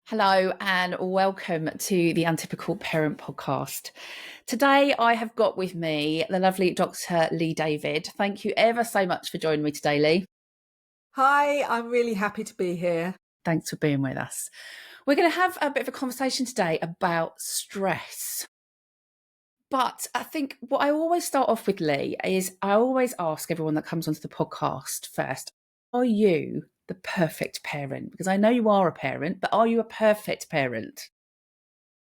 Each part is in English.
Hello and welcome to the Untypical Parent Podcast. Today I have got with me the lovely Dr. Lee David. Thank you ever so much for joining me today, Lee. Hi, I'm really happy to be here. Thanks for being with us. We're going to have a bit of a conversation today about stress. But I think what I always start off with, Lee, is I always ask everyone that comes onto the podcast first, are you the perfect parent? Because I know you are a parent, but are you a perfect parent?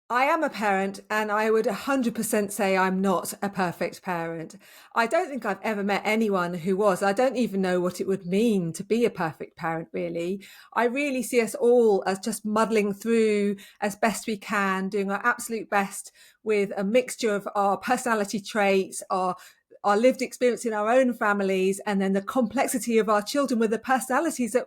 I am a parent and I would 100% say I'm not a perfect parent. I don't think I've ever met anyone who was. I don't even know what it would mean to be a perfect parent, really. I really see us all as just muddling through as best we can, doing our absolute best with a mixture of our personality traits, our lived experience in our own families, and then the complexity of our children with the personalities that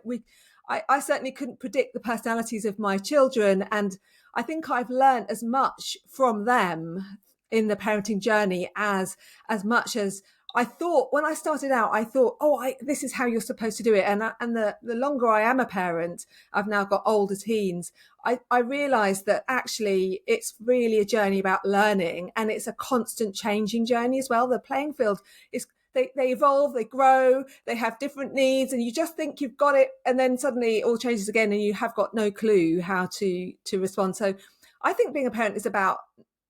I certainly couldn't predict the personalities of my children. And I think I've learned as much from them in the parenting journey as much as I thought when I started out. I thought, this is how you're supposed to do it. And the longer I am a parent, I've now got older teens. I realized that actually it's really a journey about learning, and it's a constant changing journey as well. The playing field is they evolve, they grow, they have different needs, and you just think you've got it, and then suddenly it all changes again and you have got no clue how to respond. So I think being a parent is about,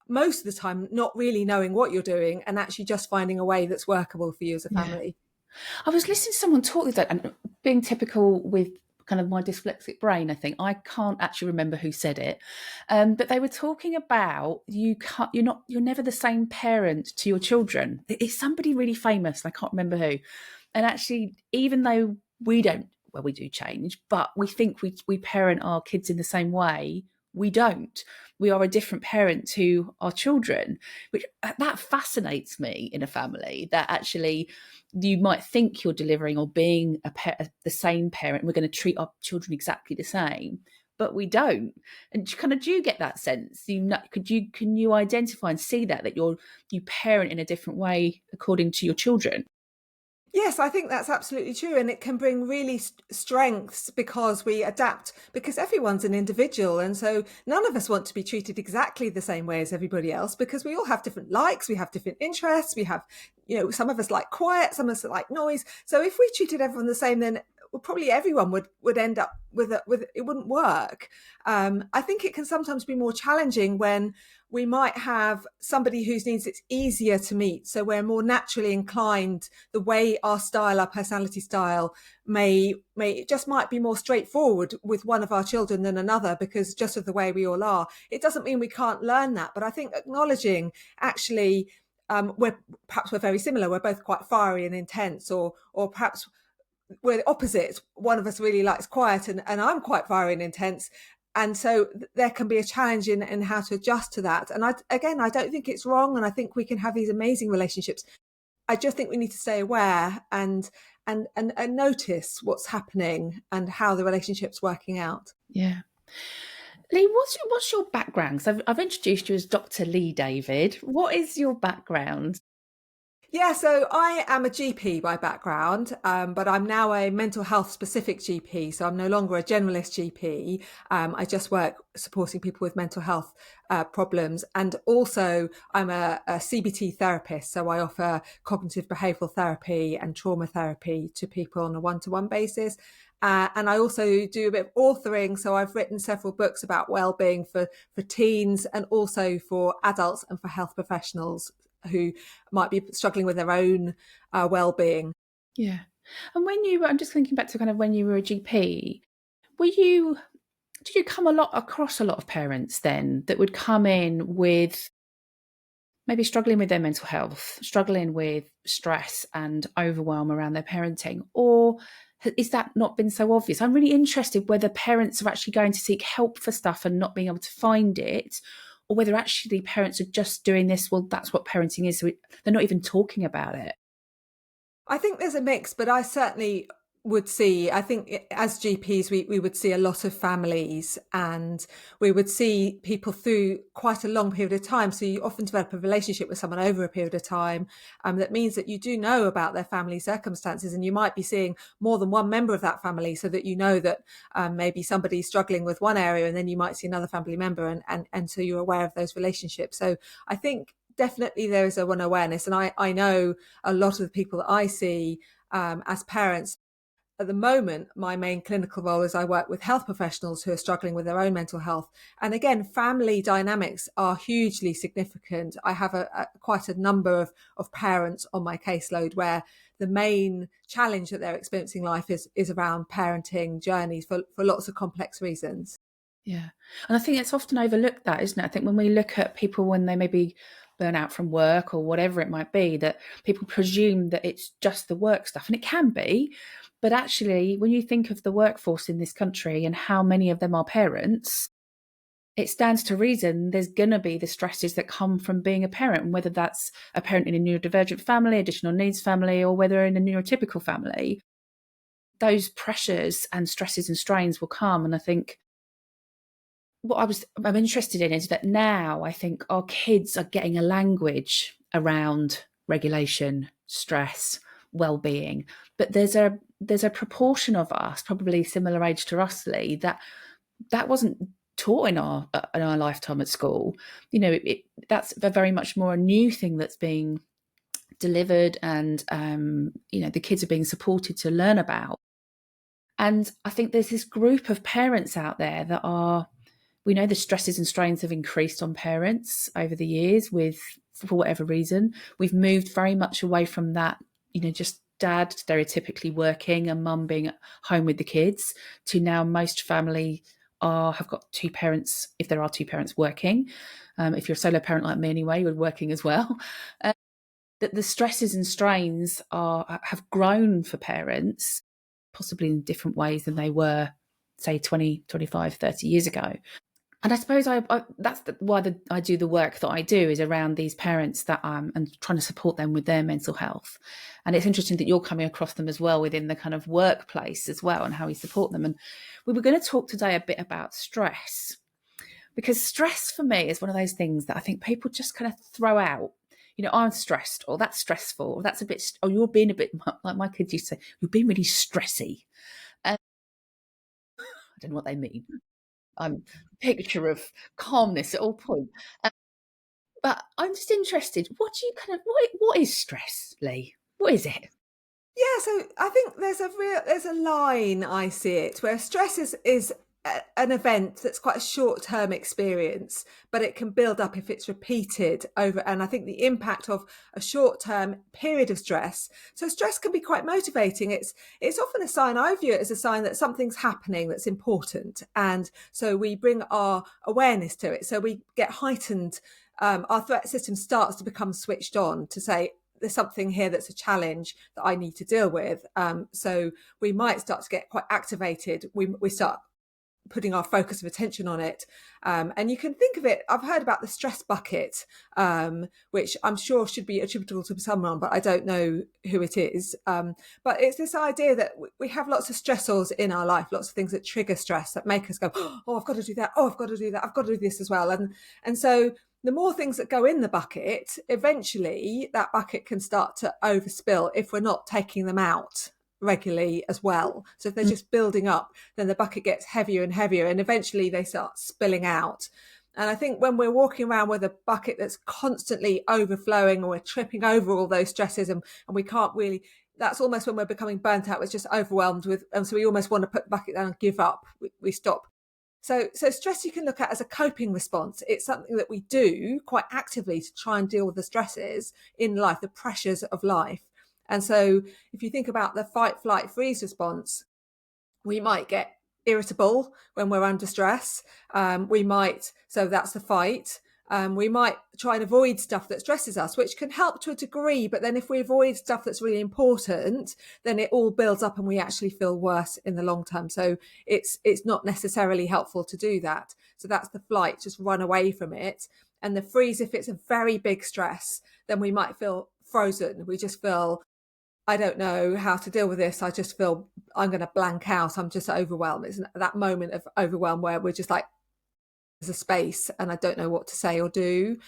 most of the time, not really knowing what you're doing and actually just finding a way that's workable for you as a Yeah. family. I was listening to someone talk with that, and being typical with kind of my dyslexic brain, I think I can't actually remember who said it, but they were talking about you're never the same parent to your children. It's somebody really famous, I can't remember who, and actually, even though we don't, well, we do change, but we think we parent our kids in the same way. We don't. We are a different parent to our children, which that fascinates me in a family. That actually you might think you're delivering or being the same parent. We're going to treat our children exactly the same, but we don't. And kind of do you get that sense? Can you identify and see that you parent in a different way according to your children? Yes, I think that's absolutely true. And it can bring really strengths because we adapt, because everyone's an individual. And so none of us want to be treated exactly the same way as everybody else, because we all have different likes, we have different interests, we have, some of us like quiet, some of us like noise. So if we treated everyone the same, then probably everyone would end up with it wouldn't work. I think it can sometimes be more challenging when we might have somebody whose needs it's easier to meet. So we're more naturally inclined, the way our style, our personality style may just might be more straightforward with one of our children than another, because just of the way we all are. It doesn't mean we can't learn that, but I think acknowledging actually we're very similar. We're both quite fiery and intense, or perhaps we're the opposites. One of us really likes quiet, and I'm quite fiery and intense. And so there can be a challenge in how to adjust to that. And I don't think it's wrong. And I think we can have these amazing relationships. I just think we need to stay aware and notice what's happening and how the relationship's working out. Yeah. Lee, what's your background? 'Cause I've introduced you as Dr. Lee David. What is your background? Yeah, so I am a GP by background, but I'm now a mental health specific GP. So I'm no longer a generalist GP. I just work supporting people with mental health problems. And also, I'm a CBT therapist. So I offer cognitive behavioral therapy and trauma therapy to people on a one-to-one basis. And I also do a bit of authoring. So I've written several books about well-being for teens, and also for adults and for health professionals who might be struggling with their own well-being. Yeah. And I'm just thinking back to kind of when you were a GP, were you, did you come across a lot of parents then that would come in with maybe struggling with their mental health, struggling with stress and overwhelm around their parenting? Or is that not been so obvious? I'm really interested whether parents are actually going to seek help for stuff and not being able to find it, or whether actually parents are just doing this, well, that's what parenting is. So they're not even talking about it. I think there's a mix, but I certainly would see, I think as GPs, we would see a lot of families, and we would see people through quite a long period of time. So you often develop a relationship with someone over a period of time. That means that you do know about their family circumstances, and you might be seeing more than one member of that family, so that you know that maybe somebody's struggling with one area, and then you might see another family member, and so you're aware of those relationships. So I think definitely there is an awareness. And I know a lot of the people that I see as parents. At the moment, my main clinical role is I work with health professionals who are struggling with their own mental health. And again, family dynamics are hugely significant. I have quite a number of parents on my caseload where the main challenge that they're experiencing in life is around parenting journeys for lots of complex reasons. Yeah. And I think it's often overlooked, that, isn't it? I think when we look at people when they maybe burn out from work or whatever it might be, that people presume that it's just the work stuff, and it can be. But actually, when you think of the workforce in this country and how many of them are parents, it stands to reason there's going to be the stresses that come from being a parent, and whether that's a parent in a neurodivergent family, additional needs family, or whether in a neurotypical family, those pressures and stresses and strains will come. And I think what I'm interested in is that now I think our kids are getting a language around regulation, stress, well-being, but there's a proportion of us, probably similar age to us, Lee, that wasn't taught in our lifetime at school. You know, that's very much more a new thing that's being delivered, and you know, the kids are being supported to learn about. And I think there's this group of parents out there that are, we know the stresses and strains have increased on parents over the years with, for whatever reason. We've moved very much away from that, you know, just dad stereotypically working and mum being at home with the kids, to now most family have got two parents, if there are two parents working. If you're a solo parent like me anyway, you're working as well. That the stresses and strains have grown for parents, possibly in different ways than they were, say, 20, 25, 30 years ago. And I suppose that's why I do the work that I do, is around these parents that and trying to support them with their mental health. And it's interesting that you're coming across them as well within the kind of workplace as well, and how we support them. And we were going to talk today a bit about stress, because stress for me is one of those things that I think people just kind of throw out. You know, I'm stressed, or that's stressful, or that's a bit, or you're being a bit, like my kids used to say, you're being really stressy. I don't know what they mean. I'm a picture of calmness at all points. But I'm just interested. What do you kind of what is stress, Lee? What is it? Yeah, so I think there's a line, I see it, where stress is an event that's quite a short-term experience, but it can build up if it's repeated over. And I think the impact of a short-term period of stress. So stress can be quite motivating. It's often a sign, I view it as a sign that something's happening that's important, and so we bring our awareness to it. So we get heightened. Our threat system starts to become switched on to say, there's something here that's a challenge that I need to deal with. So we might start to get quite activated. We start putting our focus of attention on it. And you can think of it, I've heard about the stress bucket, which I'm sure should be attributable to someone, but I don't know who it is. But it's this idea that we have lots of stressors in our life, lots of things that trigger stress, that make us go, oh, I've got to do that. Oh, I've got to do that. I've got to do this as well. And so the more things that go in the bucket, eventually that bucket can start to overspill if we're not taking them out regularly as well. So if they're just building up, then the bucket gets heavier and heavier, and eventually they start spilling out. And I think when we're walking around with a bucket that's constantly overflowing, or we're tripping over all those stresses, and we can't really, that's almost when we're becoming burnt out. We're just overwhelmed with, and so we almost want to put the bucket down and give up. We stop. So stress you can look at as a coping response. It's something that we do quite actively to try and deal with the stresses in life, the pressures of life. And so if you think about the fight, flight, freeze response, we might get irritable when we're under stress. So that's the fight. We might try and avoid stuff that stresses us, which can help to a degree. But then if we avoid stuff that's really important, then it all builds up and we actually feel worse in the long term. So it's not necessarily helpful to do that. So that's the flight, just run away from it. And the freeze, if it's a very big stress, then we might feel frozen. We just feel I don't know how to deal with this. I just feel I'm going to blank out. I'm just overwhelmed. It's that moment of overwhelm where we're just like, there's a space and I don't know what to say or do.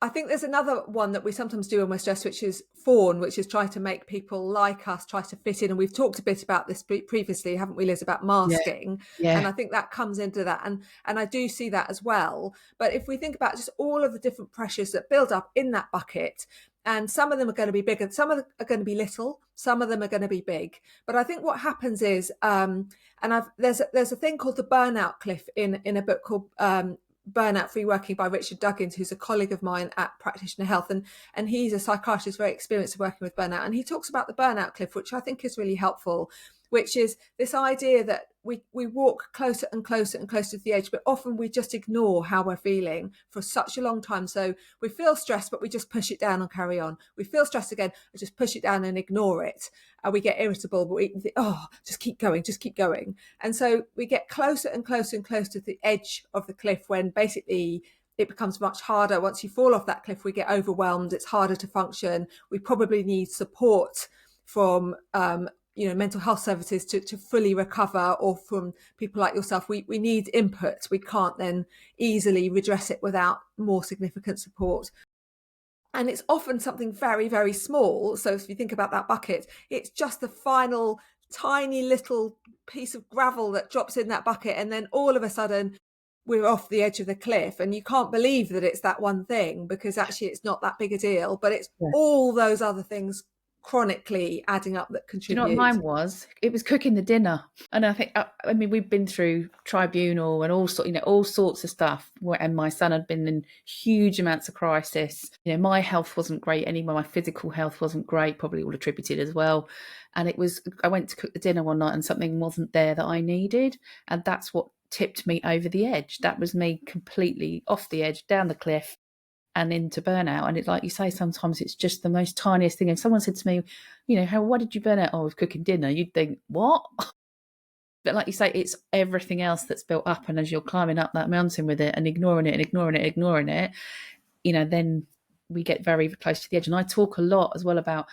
I think there's another one that we sometimes do when we're stressed, which is fawn, which is try to make people like us, try to fit in. And we've talked a bit about this previously, haven't we, Liz, about Yeah, masking? And yeah, I think that comes into that. And I do see that as well. But if we think about just all of the different pressures that build up in that bucket, and some of them are going to be big and some of them are going to be little, some of them are going to be big. But I think what happens is, there's a thing called the burnout cliff in a book called Burnout Free Working by Richard Duggins, who's a colleague of mine at Practitioner Health, and he's a psychiatrist very experienced working with burnout, and he talks about the burnout cliff, which I think is really helpful, which is this idea that we walk closer and closer and closer to the edge, but often we just ignore how we're feeling for such a long time. So we feel stressed, but we just push it down and carry on. We feel stressed again, we just push it down and ignore it. We get irritable, but we think, oh, just keep going, just keep going. And so we get closer and closer and closer to the edge of the cliff when basically it becomes much harder. Once you fall off that cliff, we get overwhelmed. It's harder to function. We probably need support from mental health services to fully recover, or from people like yourself. We need input. We can't then easily redress it without more significant support. And it's often something very, very small. So if you think about that bucket, it's just the final tiny little piece of gravel that drops in that bucket. And then all of a sudden, we're off the edge of the cliff. And you can't believe that it's that one thing, because actually it's not that big a deal. But it's yeah. all those other things chronically adding up that Do you know what contribute. mine was? It was cooking the dinner, and I think I mean we've been through tribunal and all sorts of stuff. And my son had been in huge amounts of crisis. My health wasn't great anymore. My physical health wasn't great, probably all attributed as well. And I went to cook the dinner one night, and something wasn't there that I needed, and that's what tipped me over the edge. That was me completely off the edge, down the cliff, and into burnout. And it's like you say, sometimes it's just the most tiniest thing. If someone said to me, why did you burn out? Oh, I was cooking dinner. You'd think, what? But like you say, it's everything else that's built up. And as you're climbing up that mountain with it and ignoring it and ignoring it, ignoring it, then we get very close to the edge. And I talk a lot as well about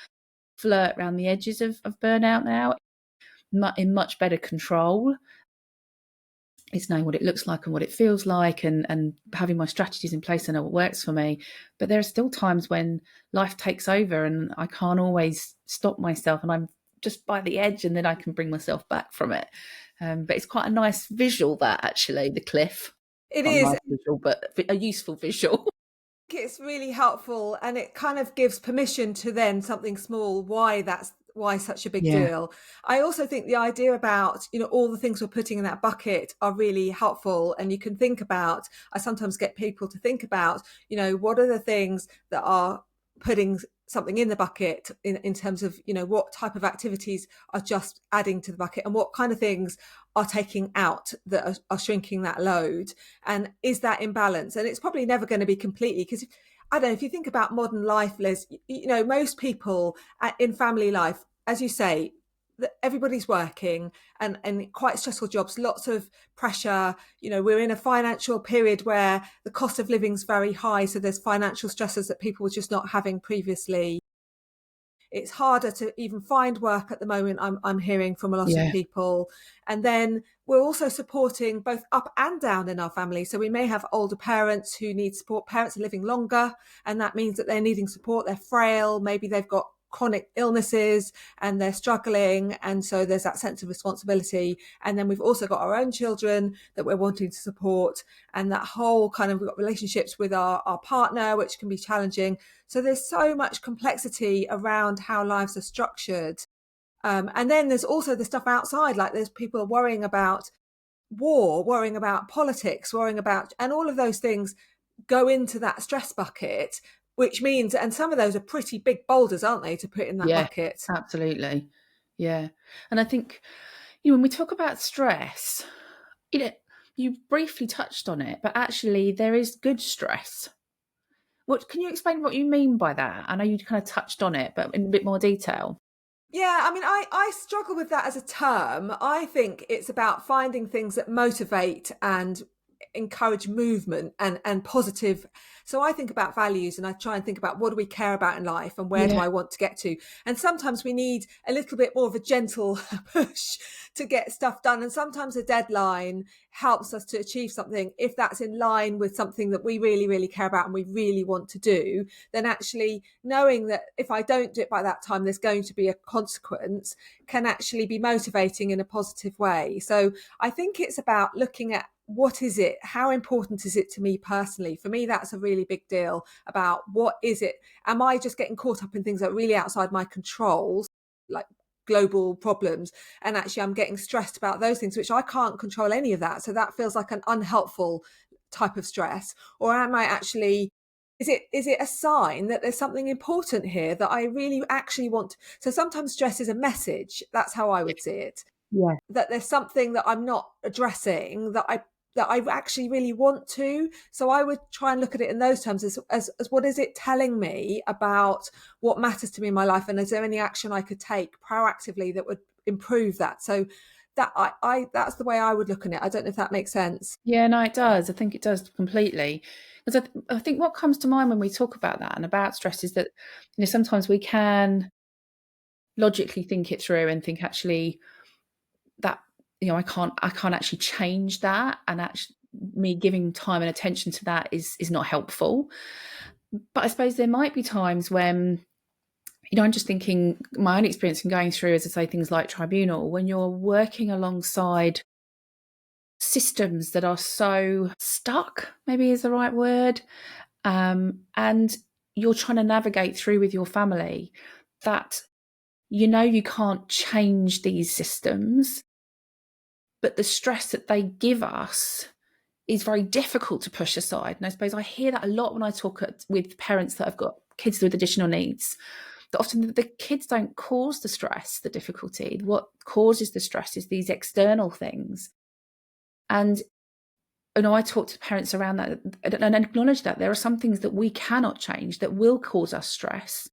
flirt around the edges of burnout now, in much better control. It's knowing what it looks like and what it feels like, and having my strategies in place. I know what works for me. But there are still times when life takes over and I can't always stop myself, and I'm just by the edge, and then I can bring myself back from it. But it's quite a nice visual, that actually, the cliff. It Not a is. nice visual, but a useful visual. It's really helpful, and it kind of gives permission to then something small, why such a big Yeah. deal. I also think the idea about all the things we're putting in that bucket are really helpful, and you can think about, I sometimes get people to think about what are the things that are putting something in the bucket, in terms of what type of activities are just adding to the bucket, and what kind of things are taking out that are shrinking that load, and is that in balance? And it's probably never going to be completely, because I don't know, if you think about modern life, Liz, most people in family life, as you say, everybody's working, and quite stressful jobs, lots of pressure. We're in a financial period where the cost of living is very high, so there's financial stresses that people were just not having previously. It's harder to even find work at the moment, I'm hearing from a lot of Yeah. people. And then we're also supporting both up and down in our family. So we may have older parents who need support. Parents are living longer, and that means that they're needing support. They're frail. Maybe they've got chronic illnesses and they're struggling. And so there's that sense of responsibility. And then we've also got our own children that we're wanting to support. And that whole kind of, we've got relationships with our partner, which can be challenging. So there's so much complexity around how lives are structured. And then there's also the stuff outside, like there's people worrying about war, worrying about politics, worrying about, and all of those things go into that stress bucket, which means, and some of those are pretty big boulders, aren't they, to put in that Yeah, bucket? absolutely. Yeah. And I think, when we talk about stress, you know, you briefly touched on it, but actually there is good stress. What can you explain what you mean by that? I know you kind of touched on it, but in a bit more detail. Yeah, I mean, I struggle with that as a term. I think it's about finding things that motivate and encourage movement and positive. So I think about values, and I try and think about what do we care about in life and where do Yeah. I want to get to. And sometimes we need a little bit more of a gentle push to get stuff done. And sometimes a deadline helps us to achieve something if that's in line with something that we really, really care about and we really want to do. Then actually knowing that if I don't do it by that time, there's going to be a consequence can actually be motivating in a positive way. So I think it's about looking at what is it? How important is it to me personally? For me, that's a really big deal about what is it? Am I just getting caught up in things that are really outside my control, like global problems? And actually, I'm getting stressed about those things, which I can't control any of that. So that feels like an unhelpful type of stress. Or am I actually, is it a sign that there's something important here that I really actually want? So sometimes stress is a message. That's how I would see it, Yeah. that there's something that I'm not addressing that I actually really want to. So I would try and look at it in those terms as what is it telling me about what matters to me in my life, and is there any action I could take proactively that would improve that? So that I that's the way I would look at it. I don't know if that makes sense. Yeah, no, it does. I think it does completely. Because I think what comes to mind when we talk about that and about stress is that, sometimes we can logically think it through and think actually that, I can't actually change that, and actually me giving time and attention to that is not helpful. But I suppose there might be times when, I'm just thinking my own experience in going through, as I say, things like tribunal, when you're working alongside systems that are so stuck, maybe is the right word, and you're trying to navigate through with your family that you can't change these systems, but the stress that they give us is very difficult to push aside. And I suppose I hear that a lot when I talk with parents that have got kids with additional needs, that often the kids don't cause the stress, the difficulty. What causes the stress is these external things. And I talk to parents around that and acknowledge that there are some things that we cannot change that will cause us stress.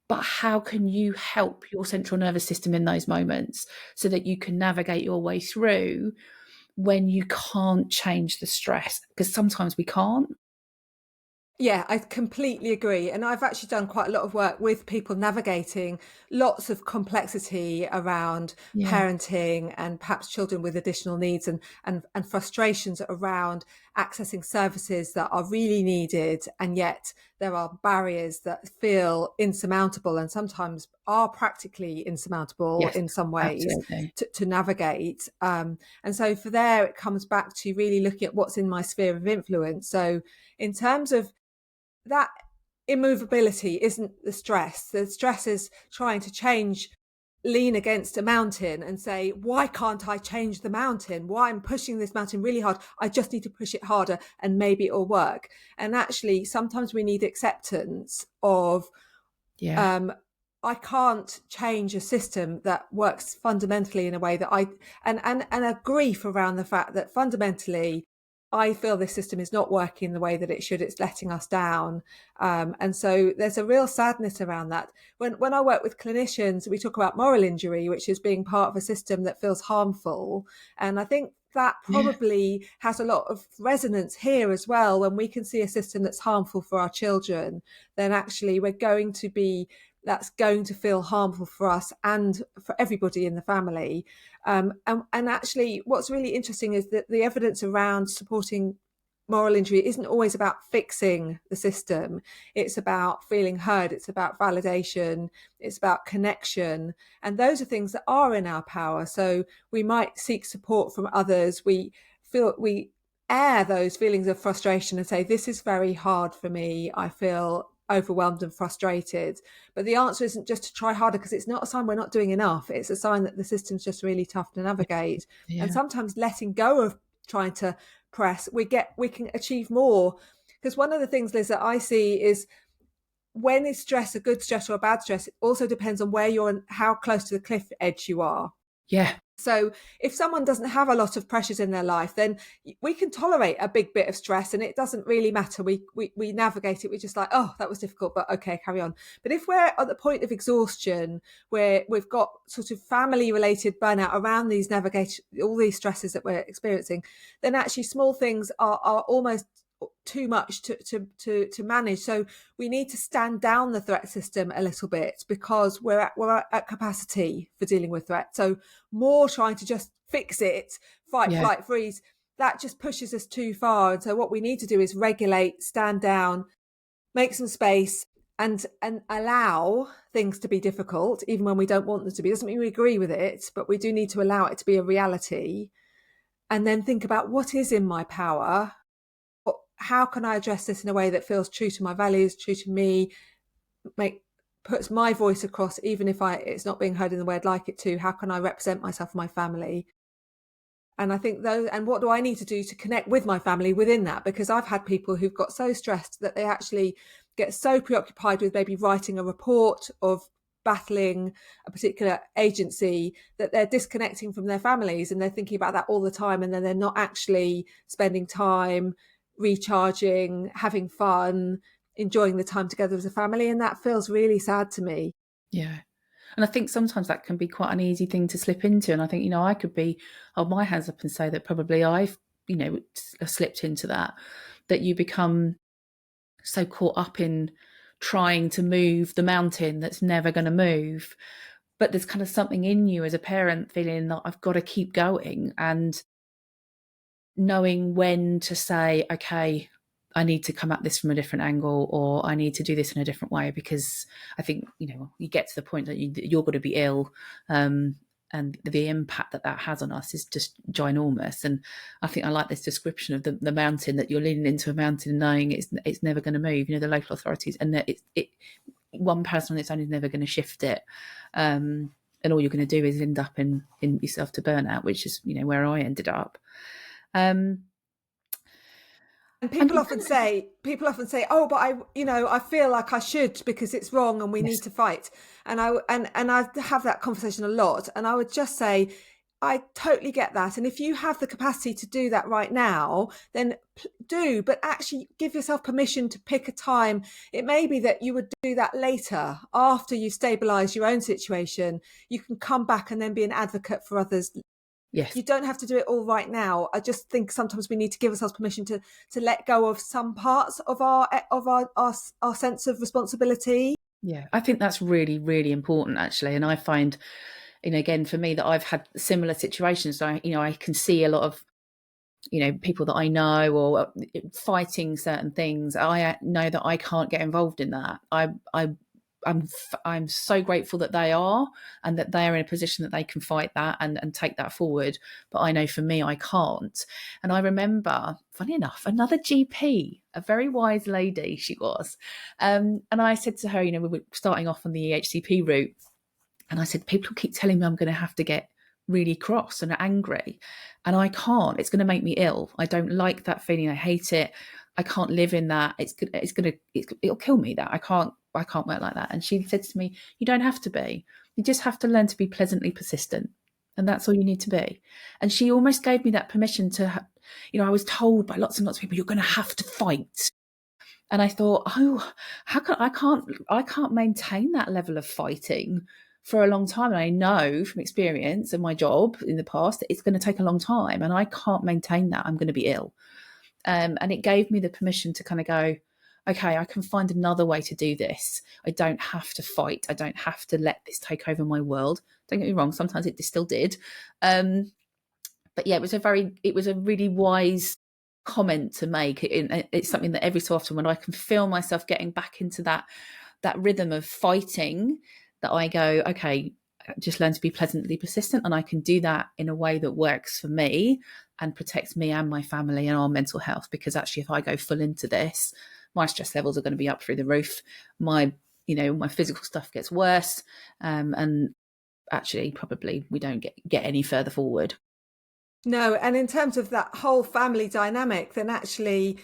But how can you help your central nervous system in those moments so that you can navigate your way through when you can't change the stress? Because sometimes we can't. Yeah, I completely agree. And I've actually done quite a lot of work with people navigating lots of complexity around Yeah. parenting and perhaps children with additional needs, and frustrations around accessing services that are really needed. And yet there are barriers that feel insurmountable and sometimes are practically insurmountable Yes, in some ways absolutely. to navigate. And so for there, it comes back to really looking at what's in my sphere of influence. So in terms of that, immovability isn't the stress. The stress is trying to lean against a mountain and say, why can't I change the mountain? Why I'm pushing this mountain really hard? I just need to push it harder and maybe it'll work. And actually, sometimes we need acceptance of, Yeah. I can't change a system that works fundamentally in a way that and a grief around the fact that fundamentally I feel this system is not working the way that it should. It's letting us down. And so there's a real sadness around that. When I work with clinicians, we talk about moral injury, which is being part of a system that feels harmful. And I think that Yeah. probably has a lot of resonance here as well. When we can see a system that's harmful for our children, then actually that's going to feel harmful for us and for everybody in the family. And actually, what's really interesting is that the evidence around supporting moral injury isn't always about fixing the system. It's about feeling heard. It's about validation. It's about connection. And those are things that are in our power. So we might seek support from others. We air those feelings of frustration and say, this is very hard for me. I feel overwhelmed and frustrated. But the answer isn't just to try harder, because it's not a sign we're not doing enough. It's a sign that the system's just really tough to navigate. And Yeah. sometimes letting go of trying to press, we can achieve more. Because one of the things, Liz, that I see is, when is stress a good stress or a bad stress? It also depends on where you're and how close to the cliff edge you are. Yeah. So if someone doesn't have a lot of pressures in their life, then we can tolerate a big bit of stress and it doesn't really matter. We navigate it. We're just like, oh, that was difficult, but okay, carry on. But if we're at the point of exhaustion, where we've got sort of family related burnout around these navigation, all these stresses that we're experiencing, then actually small things are almost too much to manage. So we need to stand down the threat system a little bit, because we're at capacity for dealing with threat. So more trying to just fix it, fight, Yeah. flight, freeze, that just pushes us too far. And so what we need to do is regulate, stand down, make some space, and allow things to be difficult, even when we don't want them to be. Doesn't mean we agree with it, but we do need to allow it to be a reality. And then think about what is in my power. How can I address this in a way that feels true to my values, true to me, puts my voice across, even if it's not being heard in the way I'd like it to? How can I represent myself and my family? And I think those, and what do I need to do to connect with my family within that? Because I've had people who've got so stressed that they actually get so preoccupied with maybe writing a report of battling a particular agency that they're disconnecting from their families, and they're thinking about that all the time, and then they're not actually spending time recharging, having fun, enjoying the time together as a family. And that feels really sad to me. Yeah. And I think sometimes that can be quite an easy thing to slip into. And I think, I could hold my hands up and say that probably I've, slipped into that you become so caught up in trying to move the mountain that's never going to move. But there's kind of something in you as a parent feeling that I've got to keep going, and knowing when to say, okay, I need to come at this from a different angle, or I need to do this in a different way, because I think, you get to the point that you're going to be ill. And the impact that has on us is just ginormous. And I think I like this description of the mountain, that you're leaning into a mountain knowing it's never going to move. The local authorities, and that it one person on its own is never going to shift it. And all you're going to do is end up in yourself to burnout, which is where I ended up. Um, And and people often say, oh, but I feel like I should, because it's wrong and we yes, need to fight. And I have that conversation a lot. And I would just say, I totally get that. And if you have the capacity to do that right now, then do, but actually give yourself permission to pick a time. It may be that you would do that later, after you stabilize your own situation. You can come back and then be an advocate for others. yes, You don't have to do it all right now. I just think sometimes we need to give ourselves permission to let go of some parts of our sense of responsibility. yeah. I think that's really, really important, actually. And I find, again, for me, that I've had similar situations. So, I can see a lot of, people that I know, or fighting certain things. I know that I can't get involved in that. I'm so grateful that they are, and that they are in a position that they can fight that and take that forward. But I know for me, I can't. And I remember, funny enough, another GP, a very wise lady she was. And I said to her, we were starting off on the EHCP route. And I said, people keep telling me I'm going to have to get really cross and angry. And I can't. It's going to make me ill. I don't like that feeling. I hate it. I can't live in that. It'll kill me. That I can't work like that. And she said to me, you don't have to be. You just have to learn to be pleasantly persistent. And that's all you need to be. And she almost gave me that permission to, I was told by lots and lots of people, you're going to have to fight. And I thought, oh, I can't maintain that level of fighting for a long time. And I know from experience and my job in the past that it's going to take a long time, and I can't maintain that. I'm going to be ill. And it gave me the permission to kind of go, okay, I can find another way to do this. I don't have to fight. I don't have to let this take over my world. Don't get me wrong. Sometimes it still did. But yeah, it was a really wise comment to make. It's something that every so often, when I can feel myself getting back into that rhythm of fighting, that I go, okay, just learn to be pleasantly persistent, and I can do that in a way that works for me and protects me and my family and our mental health. Because actually, if I go full into this, my stress levels are going to be up through the roof. My physical stuff gets worse, and actually, probably we don't get any further forward. No, and in terms of that whole family dynamic, then actually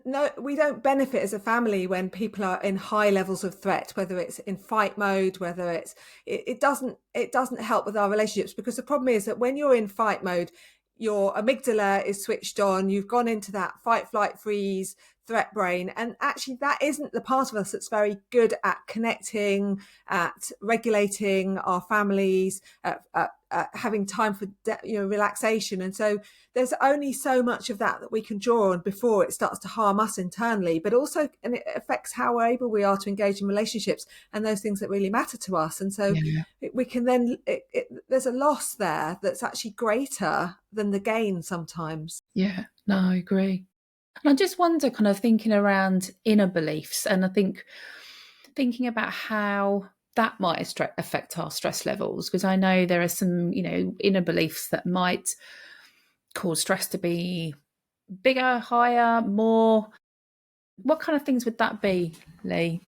no, we don't benefit as a family when people are in high levels of threat, whether it's in fight mode, whether it doesn't help with our relationships, because the problem is that when you're in fight mode, your amygdala is switched on, you've gone into that fight, flight, freeze, threat brain, and actually that isn't the part of us that's very good at connecting, at regulating our families, at having time for relaxation. And so there's only so much of that we can draw on before it starts to harm us internally, but also, and it affects how able we are to engage in relationships and those things that really matter to us. And so Yeah. we can then, there's a loss there that's actually greater than the gain sometimes. Yeah, no, I agree. And I just wonder, kind of thinking around inner beliefs, and I think thinking about how that might affect our stress levels, because I know there are some, inner beliefs that might cause stress to be bigger, higher, more. What kind of things would that be, Lee?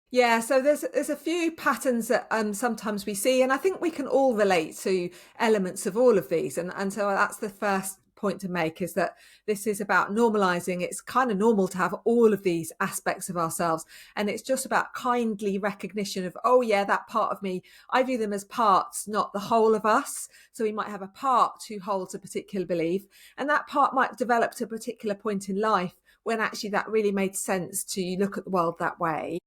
Yeah, so there's a few patterns that sometimes we see, and I think we can all relate to elements of all of these, and so that's the first point to make, is that this is about normalizing. It's kind of normal to have all of these aspects of ourselves, and it's just about kindly recognition of, oh yeah, that part of me. I view them as parts, not the whole of us. So we might have a part who holds a particular belief, and that part might develop to a particular point in life when actually that really made sense to look at the world that way.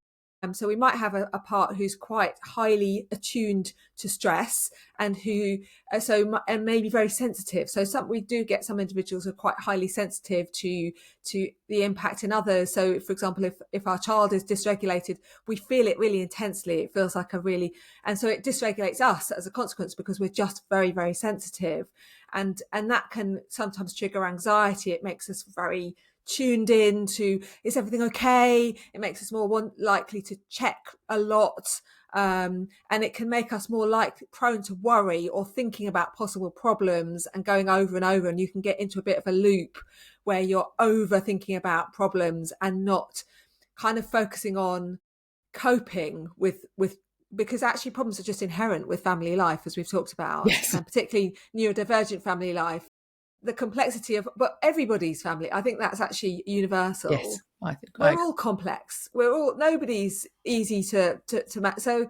So we might have a part who's quite highly attuned to stress, and who and maybe very sensitive. So we do get some individuals who are quite highly sensitive to the impact in others. So, for example, if our child is dysregulated, we feel it really intensely. It feels like and so it dysregulates us as a consequence, because we're just very, very sensitive, and that can sometimes trigger anxiety. It makes us very tuned in to, is everything okay? It makes us more likely to check a lot, and it can make us more prone to worry or thinking about possible problems and going over and over, and you can get into a bit of a loop where you're overthinking about problems and not kind of focusing on coping with because actually problems are just inherent with family life, as we've talked about, Yes. and particularly neurodivergent family life. The complexity of, but everybody's family, I think that's actually Yes, universal. I think We're all complex. Nobody's easy to match. So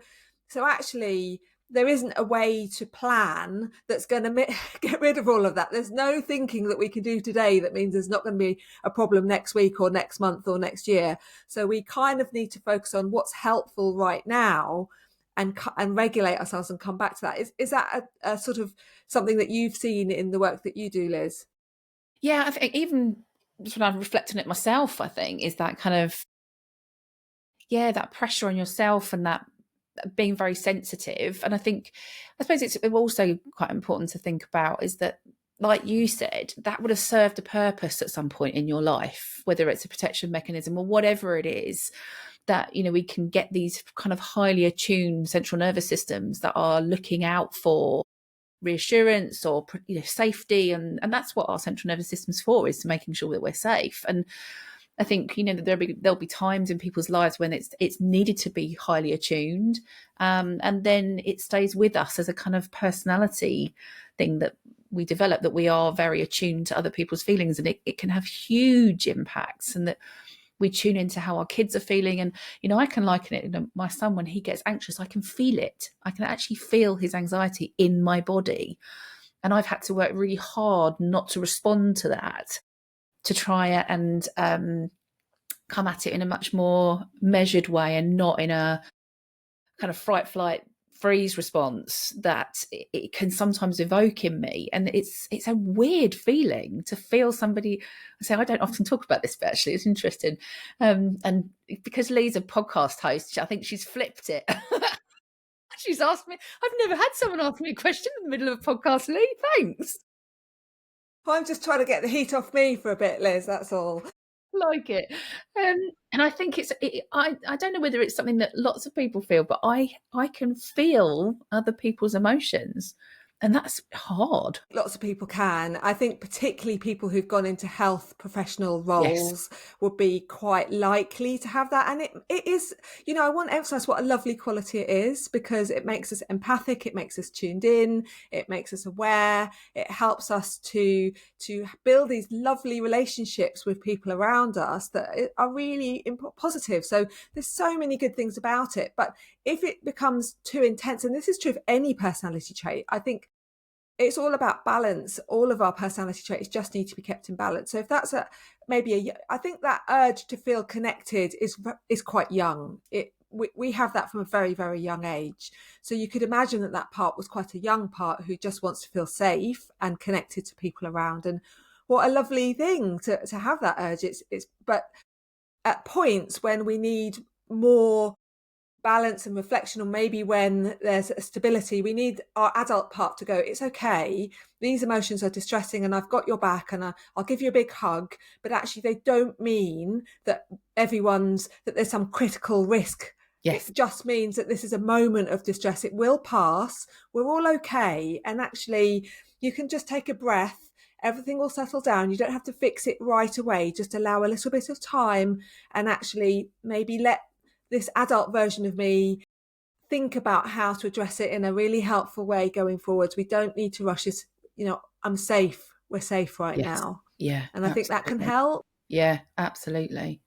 actually there isn't a way to plan that's going to get rid of all of that. There's no thinking that we can do today that means there's not going to be a problem next week or next month or next year. So we kind of need to focus on what's helpful right now, and regulate ourselves and come back to that. Is that a sort of something that you've seen in the work that you do, Liz? Yeah, I think even just when I'm reflecting it myself, I think is that kind of, yeah, that pressure on yourself and that being very sensitive. And I suppose it's also quite important to think about is that, like you said, that would have served a purpose at some point in your life, whether it's a protection mechanism or whatever it is, that, we can get these kind of highly attuned central nervous systems that are looking out for reassurance or safety, and that's what our central nervous system's for, is to making sure that we're safe. And I think that there'll be times in people's lives when it's needed to be highly attuned, and then it stays with us as a kind of personality thing that we develop, that we are very attuned to other people's feelings, and it can have huge impacts, and that we tune into how our kids are feeling. And I can liken it, my son, when he gets anxious, I can feel it. I can actually feel his anxiety in my body, and I've had to work really hard not to respond to that, to try and come at it in a much more measured way, and not in a kind of fright, flight, freeze response that it can sometimes evoke in me. And it's a weird feeling to feel somebody say, I don't often talk about this, but actually it's interesting, and because Lee's a podcast host, I think she's flipped it. She's asked me, I've never had someone ask me a question in the middle of a podcast. Lee, thanks. I'm just trying to get the heat off me for a bit, Liz, that's all. Like it. And I think I don't know whether it's something that lots of people feel, but I can feel other people's emotions. And that's hard. Lots of people can. I think particularly people who've gone into health professional Yes. roles would be quite likely to have that. And it is, I want to emphasize what a lovely quality it is, because it makes us empathic, it makes us tuned in, it makes us aware, it helps us to build these lovely relationships with people around us that are really positive. So there's so many good things about it. But if it becomes too intense, and this is true of any personality trait, I think it's all about balance. All of our personality traits just need to be kept in balance. So if that's I think that urge to feel connected is quite young. We have that from a very, very young age. So you could imagine that part was quite a young part who just wants to feel safe and connected to people around. And what a lovely thing to have that urge. But at points when we need more balance and reflection, or maybe when there's a stability, we need our adult part to go, it's okay, these emotions are distressing and I've got your back, and I'll give you a big hug, but actually they don't mean that that there's some critical risk. Yes. It just means that this is a moment of distress. It will pass. We're all okay. And actually, you can just take a breath. Everything will settle down. You don't have to fix it right away. Just allow a little bit of time, and actually maybe let this adult version of me think about how to address it in a really helpful way going forwards. We don't need to rush this. I'm safe. We're safe right Yes. now. Yeah. And I think that can Absolutely. help. Yeah, absolutely.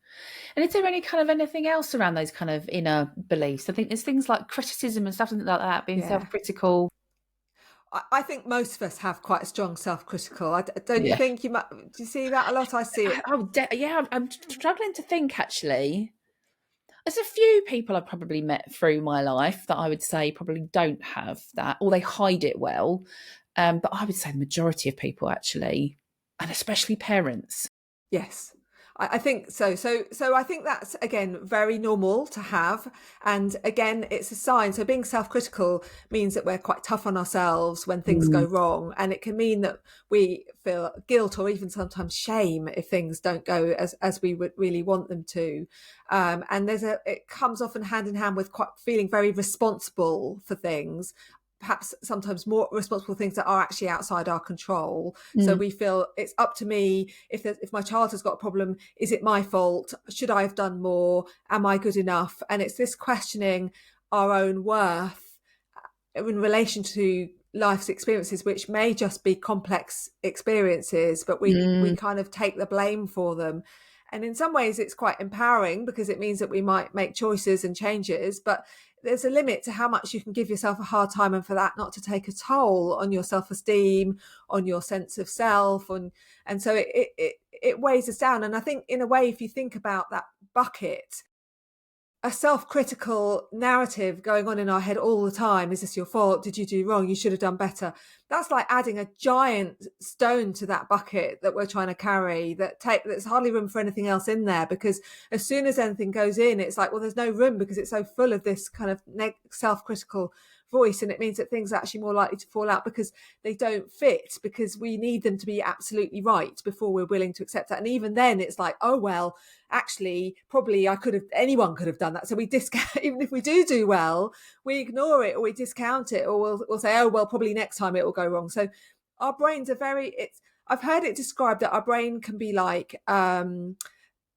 And is there any kind of anything else around those kind of inner beliefs? I think there's things like criticism and stuff like that, being Yeah. self-critical. I think most of us have quite a strong self-critical. Don't you Yeah. think? Do you see that a lot? I see it. Yeah, I'm struggling to think actually. There's a few people I've probably met through my life that I would say probably don't have that, or they hide it well. But I would say the majority of people actually, and especially parents. Yes, I think so. So I think that's, again, very normal to have. And again, it's a sign. So being self-critical means that we're quite tough on ourselves when things go Mm. wrong. And it can mean that we feel guilt or even sometimes shame if things don't go as we would really want them to. And it comes often hand in hand with quite feeling very responsible for things, perhaps sometimes more responsible things that are actually outside our control. So Mm. we feel it's up to me. If my child has got a problem, is it my fault? Should I have done more? Am I good enough? And it's this questioning our own worth in relation to life's experiences, which may just be complex experiences, but we Mm. kind of take the blame for them. And in some ways it's quite empowering, because it means that we might make choices and changes, but there's a limit to how much you can give yourself a hard time, and for that not to take a toll on your self-esteem, on your sense of self. And so it weighs us down. And I think, in a way, if you think about that bucket, a self-critical narrative going on in our head all the time, is this your fault? Did you do wrong? You should have done better. That's like adding a giant stone to that bucket that we're trying to carry, there's hardly room for anything else in there, because as soon as anything goes in, it's like, well, there's no room, because it's so full of this kind of self-critical voice. And it means that things are actually more likely to fall out because they don't fit, because we need them to be absolutely right before we're willing to accept that. And even then it's like, oh, well, actually, probably anyone could have done that. So we discount, even if we do well, we ignore it, or we discount it, or we'll say, oh, well, probably next time it will go wrong. So our brains are I've heard it described that our brain can be like a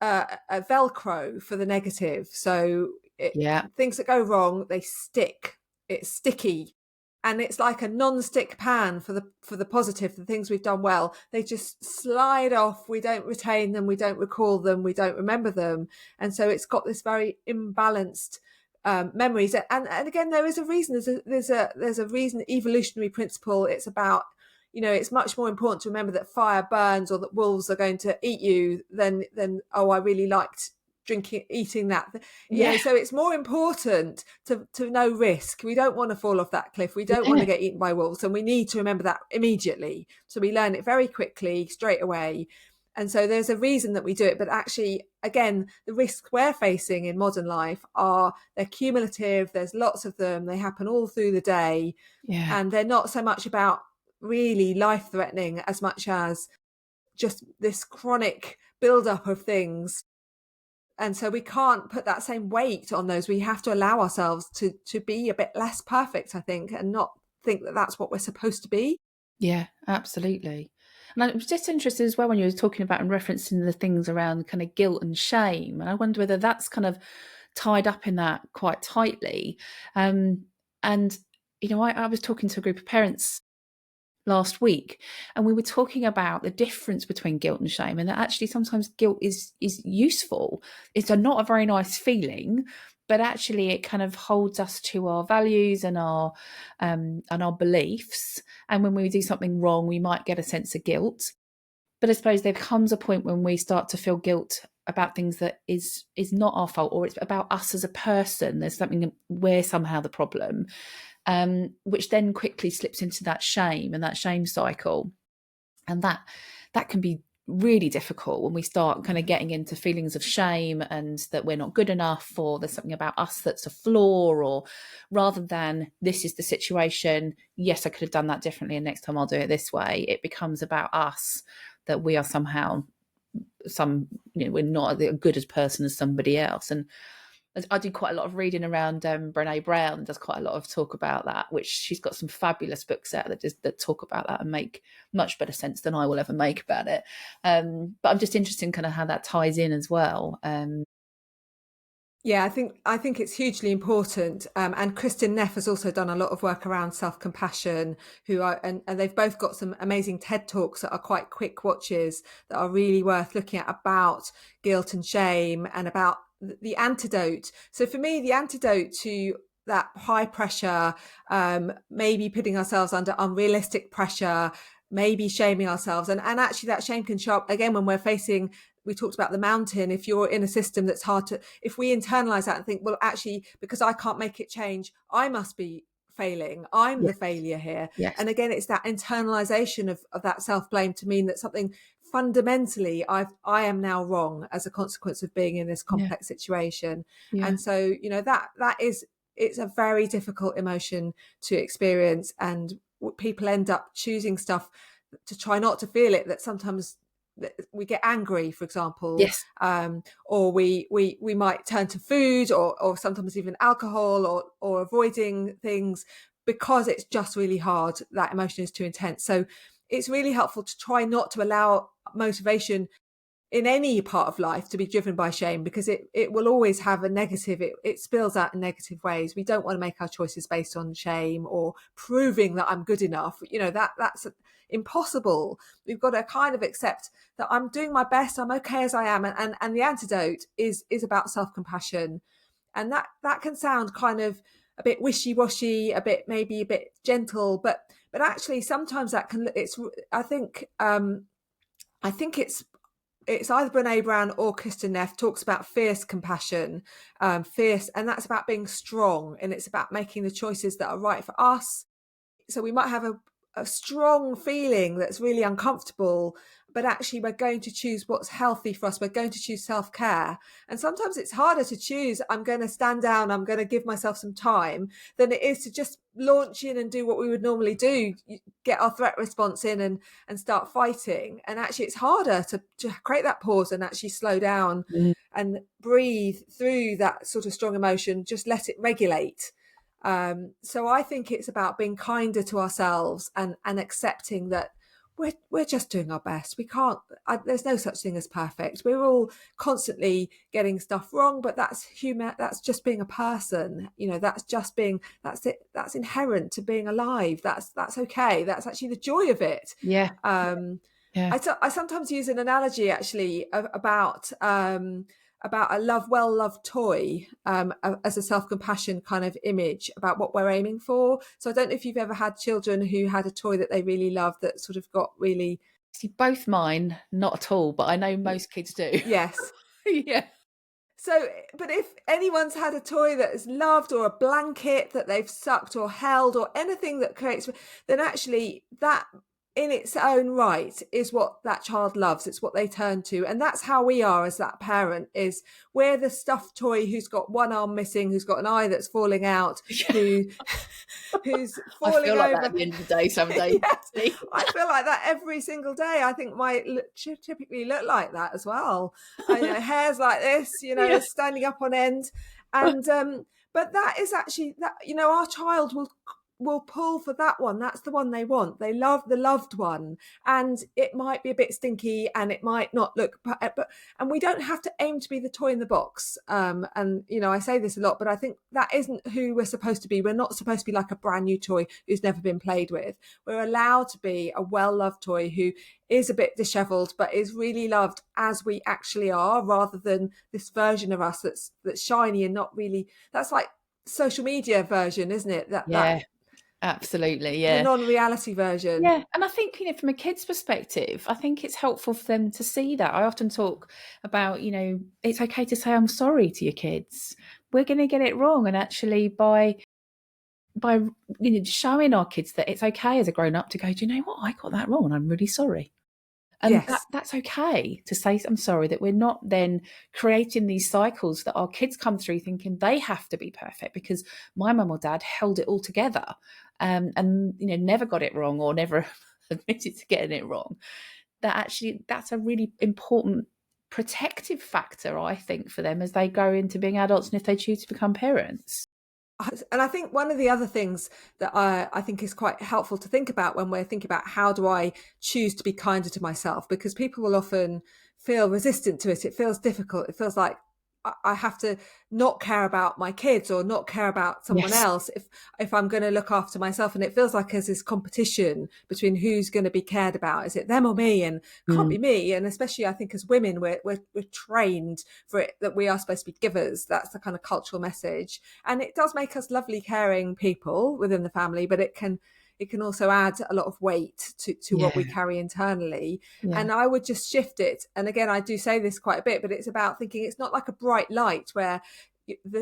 Velcro for the negative. So Yeah. things that go wrong, they stick. It's sticky. And it's like a non-stick pan for the positive, the things we've done well. They just slide off. We don't retain them. We don't recall them. We don't remember them. And so it's got this very imbalanced memories. And again, there is a reason. There's a reason, evolutionary principle. It's about, it's much more important to remember that fire burns, or that wolves are going to eat you, than oh, I really liked eating that. Yeah. So it's more important to know risk. We don't want to fall off that cliff. We don't want Yeah. to get eaten by wolves, and we need to remember that immediately. So we learn it very quickly, straight away. And so there's a reason that we do it. But actually, again, the risks we're facing in modern life they're cumulative. There's lots of them. They happen all through the day. Yeah. And they're not so much about really life-threatening as much as just this chronic build-up of things. And so we can't put that same weight on those. We have to allow ourselves to be a bit less perfect, I think, and not think that that's what we're supposed to be. Yeah, absolutely. And I was just interested as well when you were talking about and referencing the things around kind of guilt and shame. And I wonder whether that's kind of tied up in that quite tightly. And, I was talking to a group of parents last week, and we were talking about the difference between guilt and shame, and that actually sometimes guilt is useful. It's not a very nice feeling, but actually it kind of holds us to our values and our beliefs. And when we do something wrong, we might get a sense of guilt. But I suppose there comes a point when we start to feel guilt about things that is not our fault, or it's about us as a person. There's something, we're somehow the problem, which then quickly slips into that shame and that shame cycle. And that can be really difficult when we start kind of getting into feelings of shame and that we're not good enough, or there's something about us that's a flaw, or rather than this is the situation, yes, I could have done that differently and next time I'll do it this way, it becomes about us, that we are somehow we're not as good as person as somebody else. And I do quite a lot of reading around Brene Brown, does quite a lot of talk about that, which she's got some fabulous books out that talk about that and make much better sense than I will ever make about it. But I'm just interested in kind of how that ties in as well. Yeah, I think it's hugely important. And Kristin Neff has also done a lot of work around self-compassion, and they've both got some amazing TED Talks that are quite quick watches that are really worth looking at about guilt and shame and about the antidote. So for me, the antidote to that high pressure, maybe putting ourselves under unrealistic pressure, maybe shaming ourselves. And actually that shame can show up again when we're facing, we talked about the mountain. If you're in a system that's hard to, if we internalize that and think, well, actually, because I can't make it change, I must be failing. I'm the Yes, failure here. yes, And again, it's that internalization of that self-blame to mean that something fundamentally I am now wrong as a consequence of being in this yeah, complex situation. yeah, And so, that is, it's a very difficult emotion to experience. And people end up choosing stuff to try not to feel it, that sometimes we get angry, for example, yes, or we might turn to food, or sometimes even alcohol, or avoiding things because it's just really hard. That emotion is too intense. So it's really helpful to try not to allow motivation in any part of life to be driven by shame, because it will always have a negative, it spills out in negative ways. We don't want to make our choices based on shame or proving that I'm good enough. That's impossible. We've got to kind of accept that I'm doing my best, I'm okay as I am. And the antidote is about self-compassion. And that can sound kind of a bit wishy-washy, a bit, maybe a bit gentle, but actually sometimes that can, I think it's either Brene Brown or Kristin Neff talks about fierce compassion, fierce, and that's about being strong, and it's about making the choices that are right for us. So we might have a strong feeling that's really uncomfortable, but actually we're going to choose what's healthy for us. We're going to choose self-care. And sometimes it's harder to choose, I'm going to stand down, I'm going to give myself some time, than it is to just launch in and do what we would normally do, get our threat response in and start fighting. And actually it's harder to create that pause and actually slow down mm, and breathe through that sort of strong emotion, just let it regulate. So I think it's about being kinder to ourselves and accepting that we're just doing our best. We can't. There's no such thing as perfect. We're all constantly getting stuff wrong, but that's human. That's just being a person. That's just being. That's it. That's inherent to being alive. That's okay. That's actually the joy of it. yeah, Um, yeah, I sometimes use an analogy actually about a well loved toy, as a self-compassion kind of image about what we're aiming for. So I don't know if you've ever had children who had a toy that they really loved that sort of got really. see, both mine not at all, but I know most kids do. Yes. Yeah, So, but if anyone's had a toy that is loved, or a blanket that they've sucked or held, or anything that creates, then actually that in its own right is what that child loves. It's what they turn to. And that's how we are as that parent, is we're the stuffed toy who's got one arm missing, who's got an eye that's falling out, yeah. who's I feel falling like that over. at the end of the day some days. Yes, I feel like that every single day. I think my typically look like that as well. Hair's like this, Yeah. standing up on end, and but that is actually that. Our child will pull for that one. That's the one they want. They love the loved one, and it might be a bit stinky and it might not look, and we don't have to aim to be the toy in the box. And I say this a lot, but I think that isn't who we're supposed to be. We're not supposed to be like a brand new toy who's never been played with. We're allowed to be a well-loved toy who is a bit disheveled but is really loved as we actually are, rather than this version of us that's shiny and not really. That's like social media version, isn't it? That Yeah, absolutely. the Yeah. non-reality version. Yeah, and I think, from a kid's perspective, I think it's helpful for them to see that. I often talk about, it's okay to say I'm sorry to your kids. We're going to get it wrong, and actually by showing our kids that it's okay as a grown up to go, do you know what, I got that wrong and I'm really sorry. And Yes. that's okay to say I'm sorry, that we're not then creating these cycles that our kids come through thinking they have to be perfect because my mum or dad held it all together, and never got it wrong or never admitted to getting it wrong. That's a really important protective factor, I think, for them as they go into being adults and if they choose to become parents. And I think one of the other things that I think is quite helpful to think about when we're thinking about how do I choose to be kinder to myself, because people will often feel resistant to it. It feels difficult. It feels like I have to not care about my kids or not care about someone Yes. else if I'm going to look after myself. And it feels like there's this competition between who's going to be cared about. Is it them or me? And can't be me. And especially I think as women, we're trained for it that we are supposed to be givers. That's the kind of cultural message. And it does make us lovely, caring people within the family, but it can also add a lot of weight to what we carry internally. Yeah. And I would just shift it. And again, I do say this quite a bit, but it's about thinking it's not like a bright light where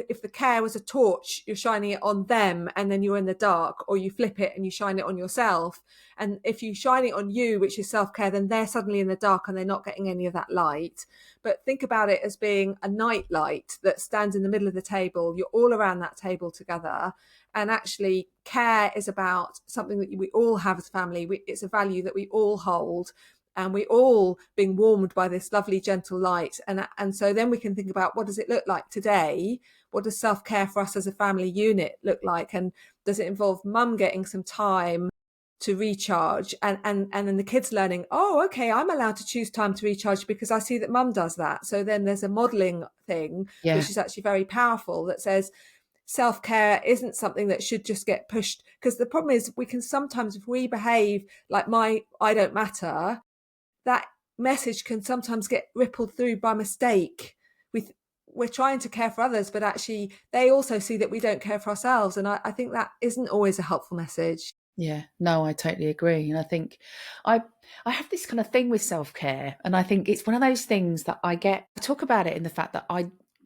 if the care was a torch, you're shining it on them and then you're in the dark, or you flip it and you shine it on yourself. And if you shine it on you, which is self-care, then they're suddenly in the dark and they're not getting any of that light. But think about it as being a night light that stands in the middle of the table. You're all around that table together. And actually, care is about something that we all have as family. It's a value that we all hold. And we all being warmed by this lovely, gentle light. And so then we can think about, what does it look like today? What does self-care for us as a family unit look like? And does it involve mum getting some time to recharge? And then the kids learning, oh, okay, I'm allowed to choose time to recharge because I see that mum does that. So then there's a modelling thing, which is actually very powerful, that says self-care isn't something that should just get pushed. Because the problem is we can sometimes, if we behave like I don't matter, that message can sometimes get rippled through by mistake. We're trying to care for others, but actually they also see that we don't care for ourselves. And I think that isn't always a helpful message. Yeah, no, I totally agree. And I think I have this kind of thing with self-care, and I think it's one of those things that I talk about it in the fact that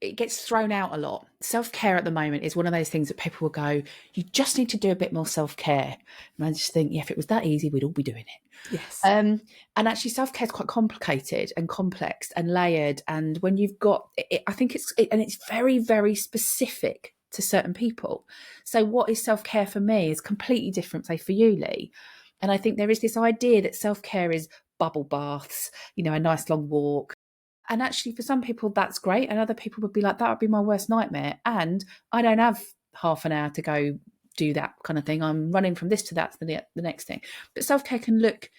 it gets thrown out a lot. Self-care at the moment is one of those things that people will go, you just need to do a bit more self-care. And I just think, yeah, if it was that easy, we'd all be doing it. Yes. And actually self-care is quite complicated and complex and layered. And when you've got it, I think it's very, very specific to certain people. So what is self-care for me is completely different, say, for you, Lee. And I think there is this idea that self-care is bubble baths, a nice long walk. And actually, for some people, that's great. And other people would be like, that would be my worst nightmare. And I don't have half an hour to go do that kind of thing. I'm running from this to that to the next thing. But self-care can look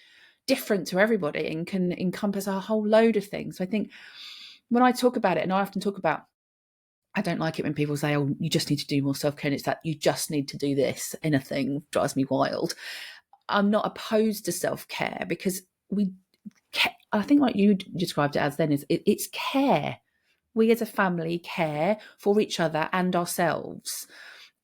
different to everybody and can encompass a whole load of things. So I think when I talk about it, and I often talk about, I don't like it when people say, oh, you just need to do more self-care. And it's that you just need to do this in a thing, drives me wild. I'm not opposed to self-care because I think what you described it as then is it's care. We as a family care for each other and ourselves.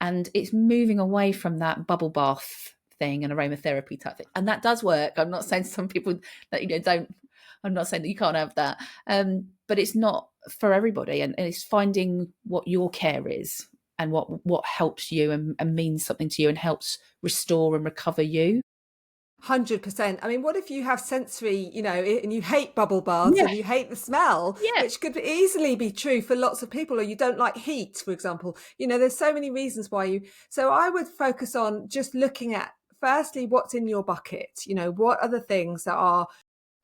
And it's moving away from that bubble bath thing and aromatherapy type thing. And that does work. I'm not saying some people that, don't, I'm not saying that you can't have that. But it's not for everybody. And it's finding what your care is and what helps you and means something to you and helps restore and recover you. 100%. I mean, what if you have sensory, and you hate bubble baths and you hate the smell, which could easily be true for lots of people, or you don't like heat, for example. There's so many reasons why so I would focus on just looking at, firstly, what's in your bucket. What are the things that are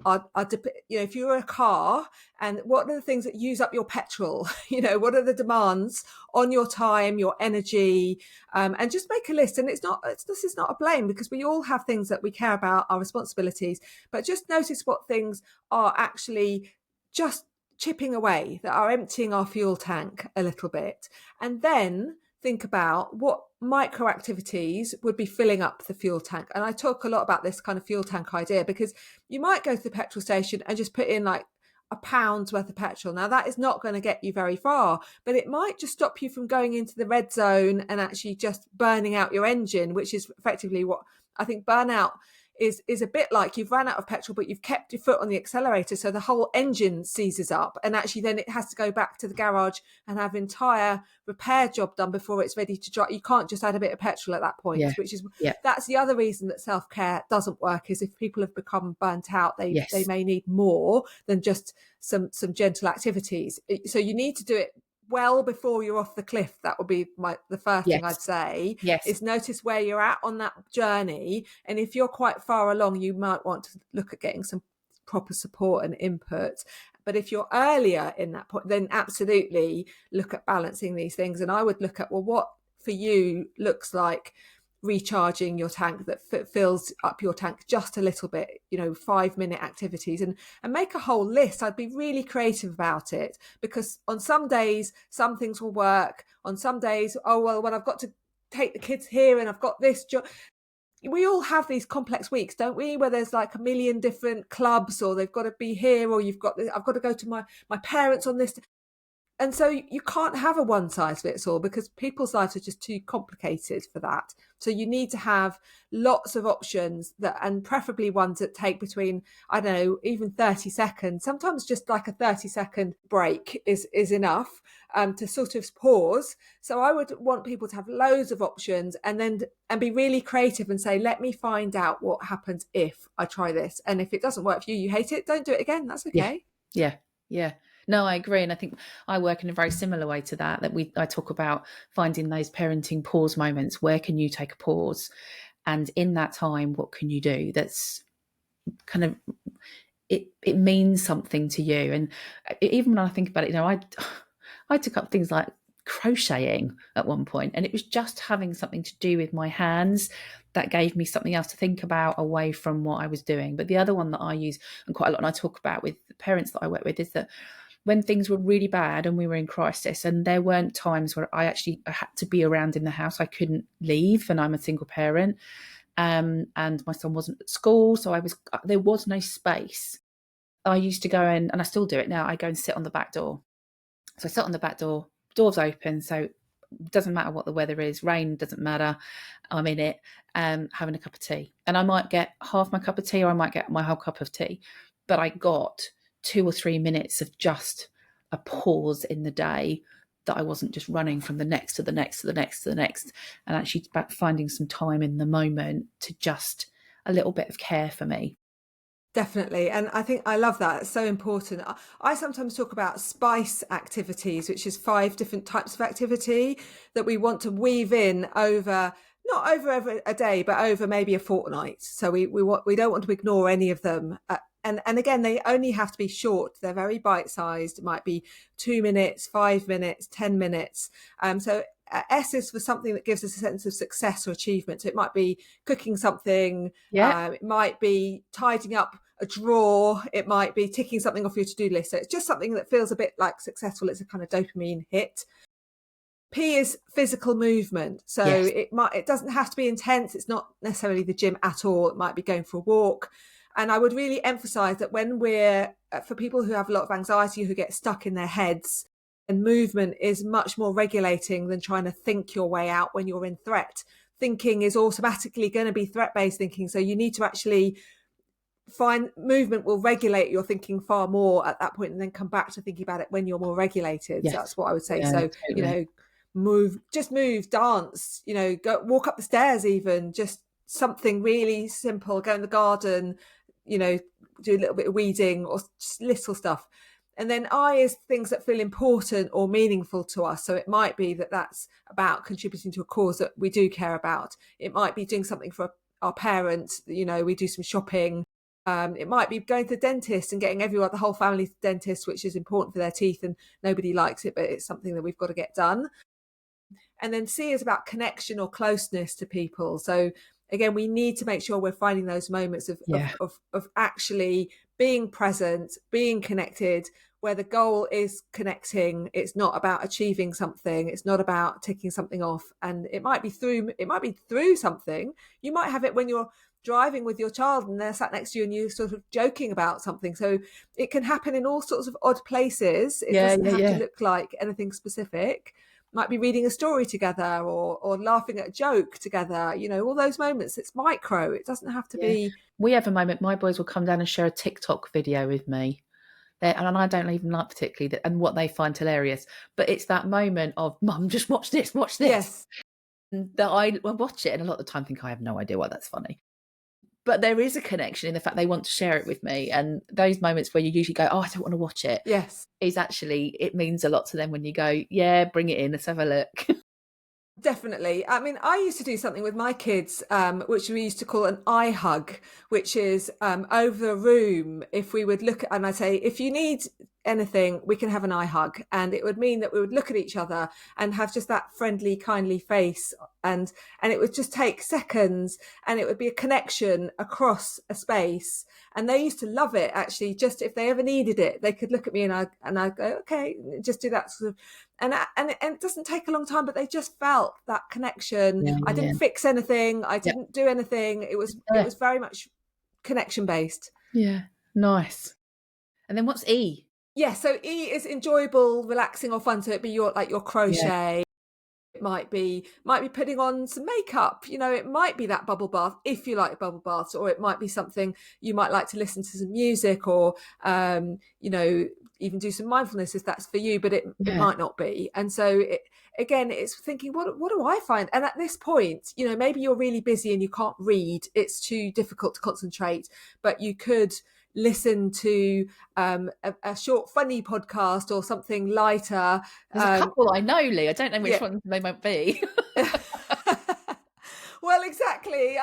if you're a car, and what are the things that use up your petrol? What are the demands on your time, your energy, and just make a list. And this is not a blame, because we all have things that we care about, our responsibilities, but just notice what things are actually just chipping away, that are emptying our fuel tank a little bit. And then think about what micro activities would be filling up the fuel tank. And I talk a lot about this kind of fuel tank idea, because you might go to the petrol station and just put in like £1 worth of petrol. Now that is not going to get you very far, but it might just stop you from going into the red zone and actually just burning out your engine, which is effectively what I think burnout is a bit like. You've run out of petrol, but you've kept your foot on the accelerator, so the whole engine seizes up, and actually then it has to go back to the garage and have an entire repair job done before it's ready to drive. You can't just add a bit of petrol at that point, Yeah. which is Yeah. that's the other reason that self-care doesn't work, is if people have become burnt out, they Yes. may need more than just some gentle activities. So you need to do it well before you're off the cliff. That would be the first thing I'd Yes. say. Yes. Is notice where you're at on that journey, and if you're quite far along, you might want to look at getting some proper support and input. But if you're earlier in that point, then absolutely look at balancing these things. And I would look at, well, what for you looks like recharging your tank, that fills up your tank just a little bit, 5-minute activities, and make a whole list. I'd be really creative about it, because on some days some things will work, on some days, oh well, when I've got to take the kids here and I've got this job. We all have these complex weeks, don't we, where there's like a million different clubs, or they've got to be here, or I've got to go to my parents on this. And so you can't have a one size fits all, because people's lives are just too complicated for that. So you need to have lots of options, and preferably ones that take between, I don't know, even 30 seconds. Sometimes just like a 30-second break is enough to sort of pause. So I would want people to have loads of options, and be really creative and say, let me find out what happens if I try this. And if it doesn't work for you, you hate it, don't do it again. That's okay. Yeah. No, I agree. And I think I work in a very similar way to that I talk about finding those parenting pause moments. Where can you take a pause? And in that time, what can you do that's kind of, it means something to you? And even when I think about it, I took up things like crocheting at one point, and it was just having something to do with my hands that gave me something else to think about away from what I was doing. But the other one that I use, and quite a lot, and I talk about with the parents that I work with, is that when things were really bad and we were in crisis, and there weren't times where I actually had to be around in the house, I couldn't leave, and I'm a single parent, and my son wasn't at school, so there was no space. I used to go in, and I still do it now, I go and sit on the back door. So I sit on the back door, door's open, so it doesn't matter what the weather is, rain doesn't matter, I'm in it, having a cup of tea. And I might get half my cup of tea, or I might get my whole cup of tea, but I got 2 or 3 minutes of just a pause in the day, that I wasn't just running from the next to the next to the next to the next, and actually about finding some time in the moment to just a little bit of care for me. Definitely. And I think I love that. It's so important. I sometimes talk about spice activities, which is 5 different types of activity that we want to weave in over, not over a day, but over maybe a fortnight. So we don't want to ignore any of them. And again, they only have to be short. They're very bite-sized. It might be 2 minutes, 5 minutes, 10 minutes. So S is for something that gives us a sense of success or achievement. So it might be cooking something. Yeah. It might be tidying up a drawer. It might be ticking something off your to-do list. So it's just something that feels a bit like successful. It's a kind of dopamine hit. P is physical movement. So Yes. it doesn't have to be intense. It's not necessarily the gym at all. It might be going for a walk. And I would really emphasize that when for people who have a lot of anxiety, who get stuck in their heads, and movement is much more regulating than trying to think your way out when you're in threat. Thinking is automatically going to be threat-based thinking. So you need to actually find movement will regulate your thinking far more at that point, and then come back to thinking about it when you're more regulated. Yes. So that's what I would say. Yeah, So, totally. move, dance, go walk up the stairs, even just something really simple, go in the garden, do a little bit of weeding, or just little stuff. And then I is things that feel important or meaningful to us. So it might be that that's about contributing to a cause that we do care about. It might be doing something for our parents. We do some shopping. It might be going to the dentist and getting the whole family to the dentist, which is important for their teeth and nobody likes it, but it's something that we've got to get done. And then C is about connection or closeness to people. So again, we need to make sure we're finding those moments of actually being present, being connected, where the goal is connecting. It's not about achieving something. It's not about ticking something off. And it might be through something. You might have it when you're driving with your child and they're sat next to you and you're sort of joking about something. So it can happen in all sorts of odd places. It doesn't have to look like anything specific. Might be reading a story together or laughing at a joke together, all those moments. It's micro. It doesn't have to be. We have a moment, my boys will come down and share a TikTok video with me. And I don't even like particularly that, and what they find hilarious. But it's that moment of, Mum, just watch this. Yes. And that I watch it and a lot of the time think I have no idea why that's funny. But there is a connection in the fact they want to share it with me. And those moments where you usually go, oh, I don't want to watch it. Yes. Is actually, it means a lot to them when you go, yeah, bring it in. Let's have a look. Definitely. I mean, I used to do something with my kids, which we used to call an eye hug, which is over the room. If we would look at, and I'd say, if you need anything, we can have an eye hug. And it would mean that we would look at each other and have just that friendly, kindly face. And it would just take seconds and it would be a connection across a space. And they used to love it, actually. Just if they ever needed it, they could look at me and I'd go, okay, just do that sort of. And it doesn't take a long time, but they just felt that connection. I didn't fix anything. I didn't do anything. It was very much connection based. Yeah, nice. And then what's E? Yeah, so E is enjoyable, relaxing, or fun. So it'd be your crochet. It might be putting on some makeup. It might be that bubble bath if you like bubble baths, or it might be something you might like to listen to some music, or even do some mindfulness if that's for you. But it might not be. And so it's thinking, what do I find? And at this point, maybe you're really busy and you can't read. It's too difficult to concentrate. But you could listen to a short funny podcast or something lighter. There's a couple I know, Lee. I don't know which ones they might be. Well, exactly.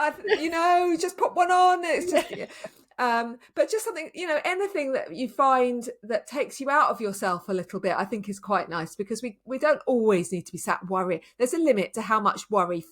Just put one on. It's just but just something, anything that you find that takes you out of yourself a little bit, I think is quite nice, because we don't always need to be sat worrying. There's a limit to how much worry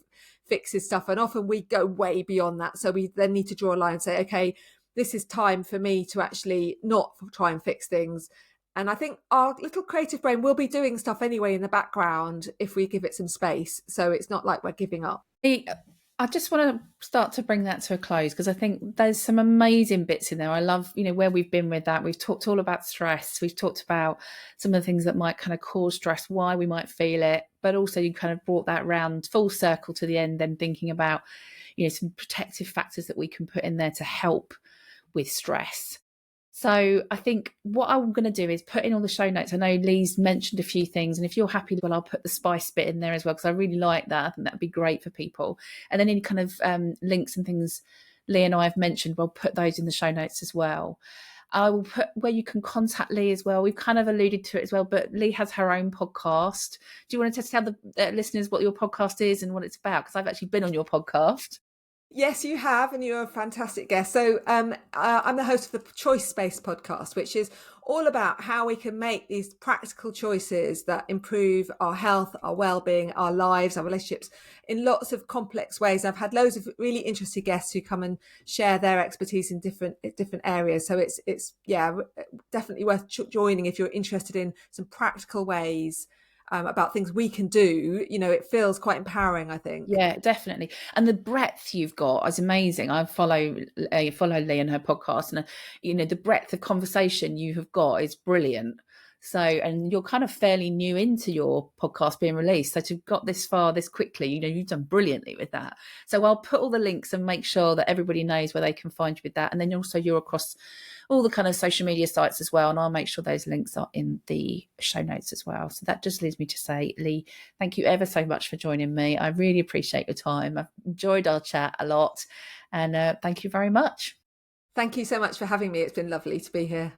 fixes stuff, and often we go way beyond that. So we then need to draw a line and say, okay, this is time for me to actually not try and fix things. And I think our little creative brain will be doing stuff anyway in the background if we give it some space. So it's not like we're giving up. I just want to start to bring that to a close, because I think there's some amazing bits in there. I love, where we've been with that. We've talked all about stress. We've talked about some of the things that might kind of cause stress, why we might feel it, but also you kind of brought that round full circle to the end, then thinking about, some protective factors that we can put in there to help with stress. So I think what I'm going to do is put in all the show notes. I know Lee's mentioned a few things, and if you're happy, well, I'll put the spice bit in there as well, because I really like that. I think that'd be great for people. And then any kind of links and things Lee and I have mentioned, we'll put those in the show notes as well. I will put where you can contact Lee as well. We've kind of alluded to it as well, but Lee has her own podcast. Do you want to tell the listeners what your podcast is and what it's about? Because I've actually been on your podcast. Yes, you have, and you're a fantastic guest. So I'm the host of the Choice Space podcast, which is all about how we can make these practical choices that improve our health, our well-being, our lives, our relationships in lots of complex ways. I've had loads of really interesting guests who come and share their expertise in different areas. So it's definitely worth joining if you're interested in some practical ways about things we can do. It feels quite empowering, I think. Yeah, definitely. And the breadth you've got is amazing. I follow Lee and her podcast, and the breadth of conversation you have got is brilliant. So, and you're kind of fairly new into your podcast being released. So to have got this far this quickly, you've done brilliantly with that. So I'll put all the links and make sure that everybody knows where they can find you with that. And then also you're across all the kind of social media sites as well. And I'll make sure those links are in the show notes as well. So that just leads me to say, Lee, thank you ever so much for joining me. I really appreciate your time. I've enjoyed our chat a lot. And thank you very much. Thank you so much for having me. It's been lovely to be here.